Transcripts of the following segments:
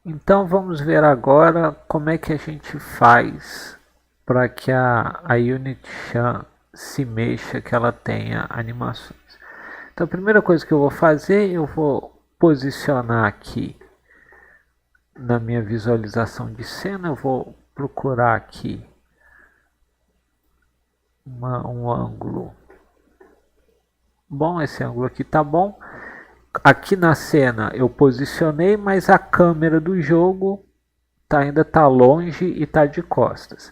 Então vamos ver agora como é que a gente faz para que a Unity-Chan se mexa, que ela tenha animações. Então a primeira coisa que eu vou fazer, eu vou posicionar aqui na minha visualização de cena, eu vou procurar aqui um ângulo bom, esse ângulo aqui tá bom. Aqui na cena eu posicionei, mas a câmera do jogo ainda está longe e está de costas.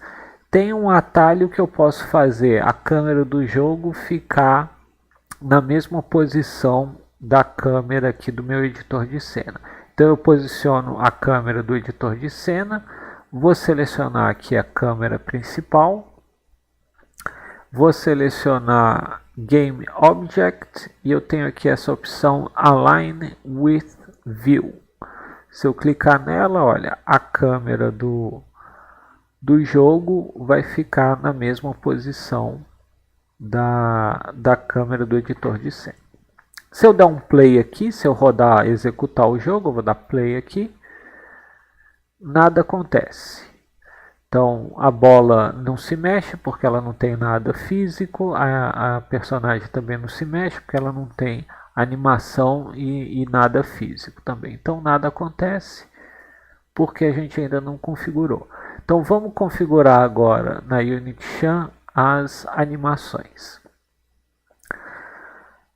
Tem um atalho que eu posso fazer a câmera do jogo ficar na mesma posição da câmera aqui do meu editor de cena. Então eu posiciono a câmera do editor de cena, vou selecionar aqui a câmera principal, vou selecionar Game Object e eu tenho aqui essa opção Align with View. Se eu clicar nela, olha, a câmera do jogo vai ficar na mesma posição da câmera do editor de cena. Se eu dar um play aqui, se eu rodar, executar o jogo, eu vou dar play aqui, nada acontece. Então a bola não se mexe porque ela não tem nada físico, a personagem também não se mexe porque ela não tem animação e nada físico também. Então nada acontece porque a gente ainda não configurou. Então vamos configurar agora na Unity-Chan as animações.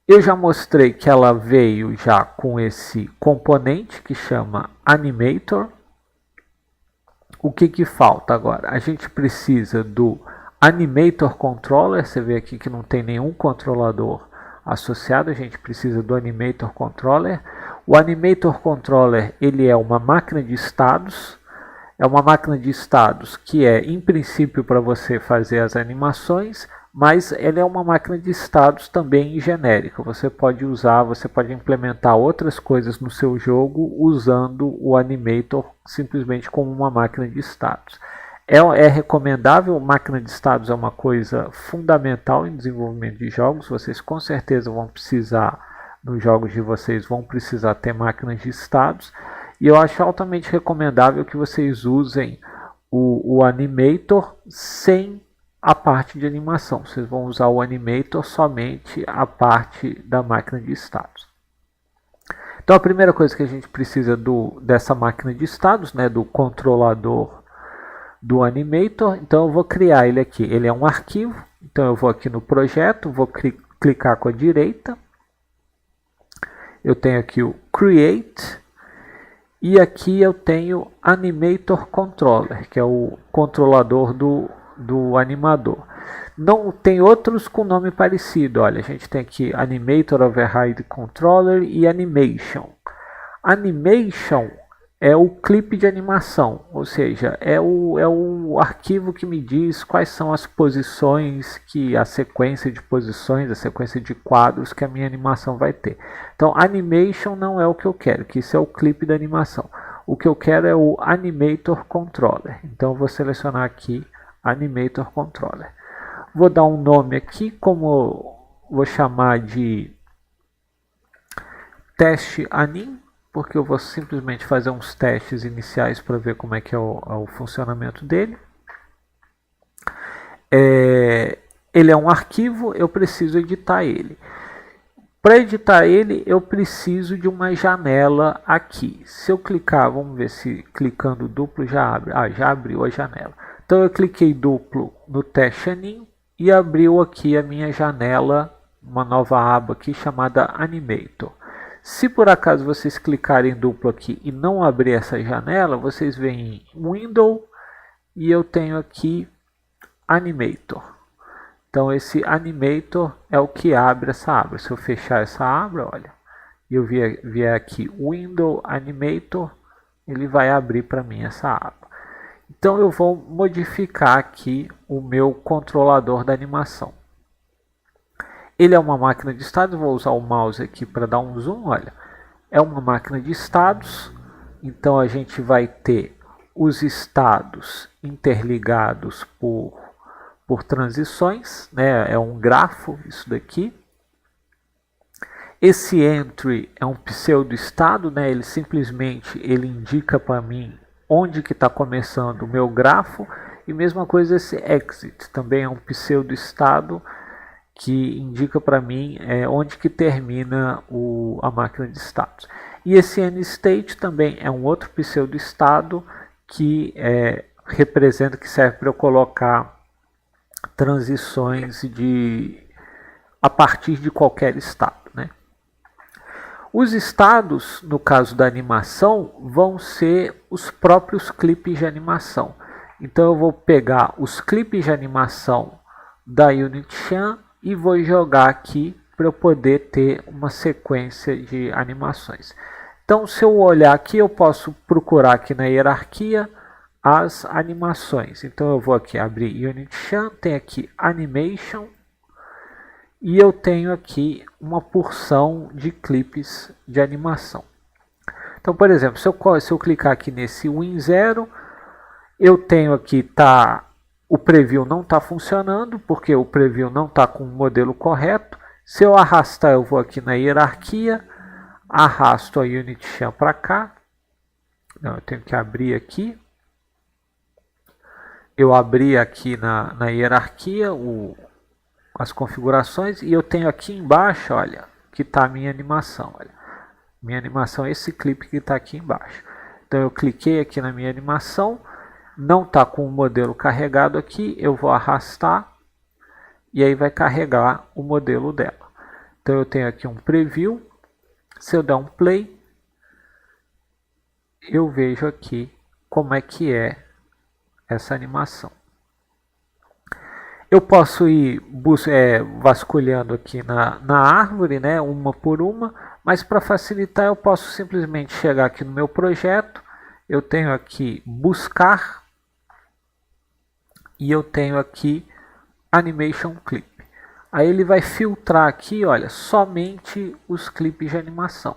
Eu já mostrei que ela veio já com esse componente que chama Animator. O que falta agora? A gente precisa do Animator Controller. Você vê aqui que não tem nenhum controlador associado. A gente precisa do Animator Controller. O Animator Controller ele é uma máquina de estados. É uma máquina de estados que é, em princípio, para você fazer as animações, mas ele é uma máquina de estados também genérica. Você pode usar, você pode implementar outras coisas no seu jogo usando o Animator simplesmente como uma máquina de estados. É recomendável, máquina de estados é uma coisa fundamental em desenvolvimento de jogos. Vocês com certeza vão precisar, nos jogos de vocês, vão precisar ter máquinas de estados. E eu acho altamente recomendável que vocês usem o Animator sem a parte de animação. Vocês vão usar o Animator somente a parte da máquina de estados. Então a primeira coisa que a gente precisa dessa máquina de estados, né, do controlador do Animator. Então eu vou criar ele aqui. Ele é um arquivo. Então eu vou aqui no projeto, vou clicar com a direita. Eu tenho aqui o Create. E aqui eu tenho Animator Controller, que é o controlador do animador. Não tem outros com nome parecido. Olha, a gente tem aqui Animator Override Controller e Animation. Animation é o clipe de animação, ou seja, é o arquivo que me diz quais são as posições, a sequência de posições, a sequência de quadros que a minha animação vai ter. Então, Animation não é o que eu quero, que isso é o clipe da animação. O que eu quero é o Animator Controller. Então, eu vou selecionar aqui Animator Controller. Vou dar um nome aqui, como vou chamar de Teste Anim, porque eu vou simplesmente fazer uns testes iniciais para ver como é que é o funcionamento dele. Ele é um arquivo, eu preciso editar ele. Para editar ele, eu preciso de uma janela aqui. Se eu clicar, vamos ver se clicando duplo já abre. Já abriu a janela. Então eu cliquei duplo no Teste Anim e abriu aqui a minha janela, uma nova aba aqui chamada Animator. Se por acaso vocês clicarem duplo aqui e não abrir essa janela, vocês veem Window e eu tenho aqui Animator. Então esse Animator é o que abre essa aba. Se eu fechar essa aba, olha, e eu vier aqui Window Animator, ele vai abrir para mim essa aba. Então eu vou modificar aqui o meu controlador da animação. Ele é uma máquina de estados, vou usar o mouse aqui para dar um zoom, olha. É uma máquina de estados, então a gente vai ter os estados interligados por transições, né? É um grafo isso daqui. Esse entry é um pseudo-estado, né? Ele simplesmente indica para mim onde que está começando o meu grafo. E mesma coisa esse exit, também é um pseudo-estado que indica para mim onde que termina a máquina de estados. E esse end-state também é um outro pseudo-estado que representa, que serve para eu colocar transições a partir de qualquer estado, né? Os estados, no caso da animação, vão ser os próprios clipes de animação. Então eu vou pegar os clipes de animação da Unity e vou jogar aqui para eu poder ter uma sequência de animações. Então, se eu olhar aqui, eu posso procurar aqui na hierarquia as animações. Então eu vou aqui abrir Unity, tem aqui Animation, e eu tenho aqui uma porção de clipes de animação. Então, por exemplo, se eu clicar aqui nesse Win0, eu tenho aqui, o preview não está funcionando, porque o preview não está com o modelo correto. Se eu arrastar, eu vou aqui na hierarquia, arrasto a Unity para cá. Não, eu tenho que abrir aqui. Eu abri aqui na hierarquia as configurações e eu tenho aqui embaixo, olha, que está a minha animação. Olha. Minha animação é esse clipe que está aqui embaixo. Então eu cliquei aqui na minha animação, não está com o modelo carregado aqui, eu vou arrastar e aí vai carregar o modelo dela. Então eu tenho aqui um preview, se eu der um play, eu vejo aqui como é que é essa animação. Eu posso ir vasculhando aqui na árvore, né, uma por uma, mas para facilitar eu posso simplesmente chegar aqui no meu projeto, eu tenho aqui buscar e eu tenho aqui Animation Clip. Aí ele vai filtrar aqui, olha, somente os clipes de animação.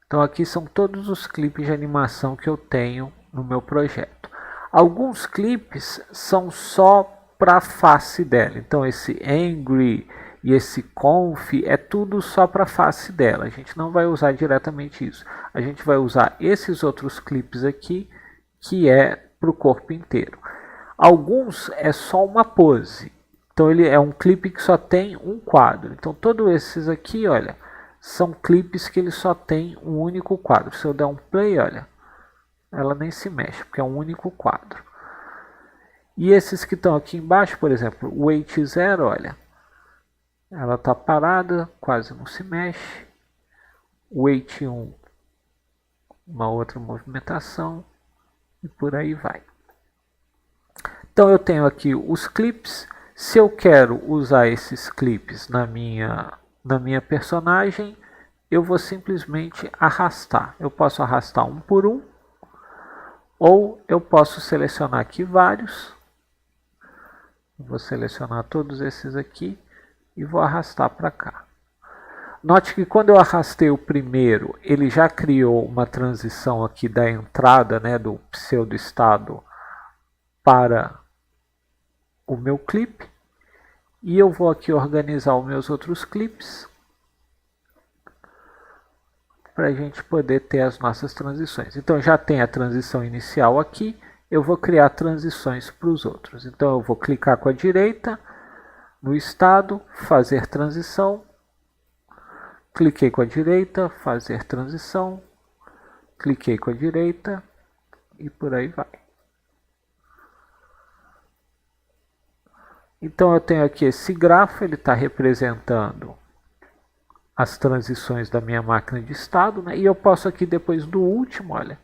Então aqui são todos os clipes de animação que eu tenho no meu projeto. Alguns clipes são só para a face dela. Então esse Angry e esse Conf é tudo só para a face dela. A gente não vai usar diretamente isso. A gente vai usar esses outros clipes aqui, que é para o corpo inteiro. Alguns é só uma pose. Então ele é um clipe que só tem um quadro. Então todos esses aqui, olha, são clipes que ele só tem um único quadro. Se eu der um play, olha, ela nem se mexe, porque é um único quadro. E esses que estão aqui embaixo, por exemplo, o Weight 0, olha, ela está parada, quase não se mexe. O Weight 1, uma outra movimentação, e por aí vai. Então eu tenho aqui os clips. Se eu quero usar esses clips na minha personagem, eu vou simplesmente arrastar. Eu posso arrastar um por um, ou eu posso selecionar aqui vários. Vou selecionar todos esses aqui e vou arrastar para cá. Note que quando eu arrastei o primeiro, ele já criou uma transição aqui da entrada, né, do pseudo-estado para o meu clipe. E eu vou aqui organizar os meus outros clipes para a gente poder ter as nossas transições. Então já tem a transição inicial aqui. Eu vou criar transições para os outros. Então eu vou clicar com a direita no estado, fazer transição, cliquei com a direita, fazer transição, cliquei com a direita e por aí vai. Então eu tenho aqui esse grafo, ele está representando as transições da minha máquina de estado, né? E eu posso aqui depois do último, olha,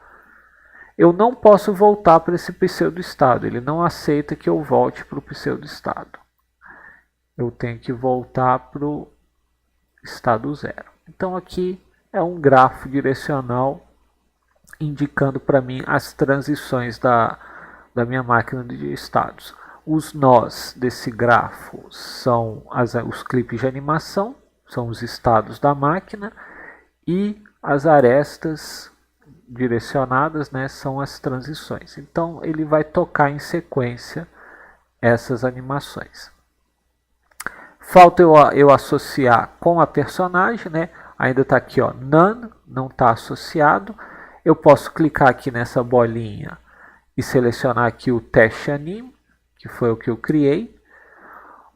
eu não posso voltar para esse pseudo-estado, ele não aceita que eu volte para o pseudo-estado. Eu tenho que voltar para o estado 0. Então aqui é um grafo direcional indicando para mim as transições da minha máquina de estados. Os nós desse grafo são os clipes de animação, são os estados da máquina, e as arestas direcionadas, né, são as transições. Então ele vai tocar em sequência essas animações. Falta eu associar com a personagem, né? Ainda está aqui, ó, none, não está associado. Eu posso clicar aqui nessa bolinha e selecionar aqui o teste anime, que foi o que eu criei.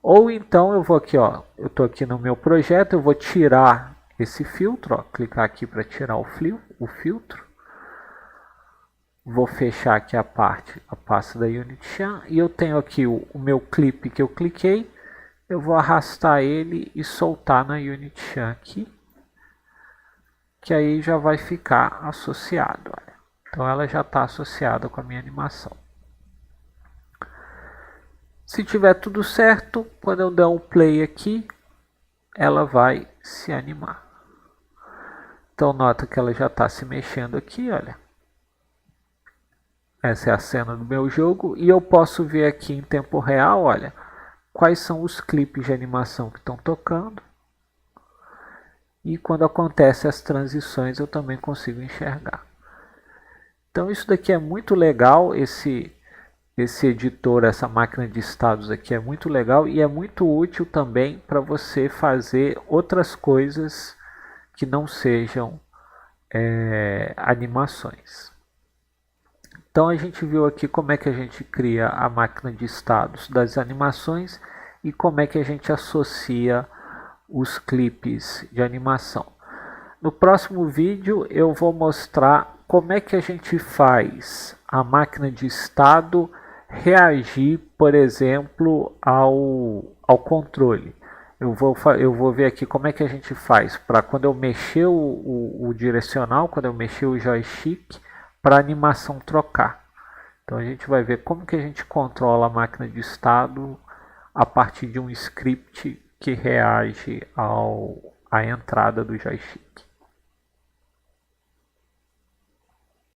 Ou então eu vou aqui, ó, eu estou aqui no meu projeto, eu vou tirar esse filtro, ó, clicar aqui para tirar o filtro. Vou fechar aqui a pasta da Unity e eu tenho aqui o meu clipe que eu cliquei. Eu vou arrastar ele e soltar na Unity aqui, que aí já vai ficar associado. Olha. Então ela já está associada com a minha animação. Se tiver tudo certo, quando eu der um play aqui, ela vai se animar. Então nota que ela já está se mexendo aqui, olha. Essa é a cena do meu jogo e eu posso ver aqui em tempo real, olha, quais são os clipes de animação que estão tocando. E quando acontecem as transições eu também consigo enxergar. Então isso daqui é muito legal, esse editor, essa máquina de estados aqui é muito legal e é muito útil também para você fazer outras coisas que não sejam animações. Então a gente viu aqui como é que a gente cria a máquina de estados das animações e como é que a gente associa os clipes de animação. No próximo vídeo eu vou mostrar como é que a gente faz a máquina de estado reagir, por exemplo, ao controle. Eu vou ver aqui como é que a gente faz para quando eu mexer o direcional, quando eu mexer o joystick, para a animação trocar. Então a gente vai ver como que a gente controla a máquina de estado a partir de um script que reage à entrada do joystick.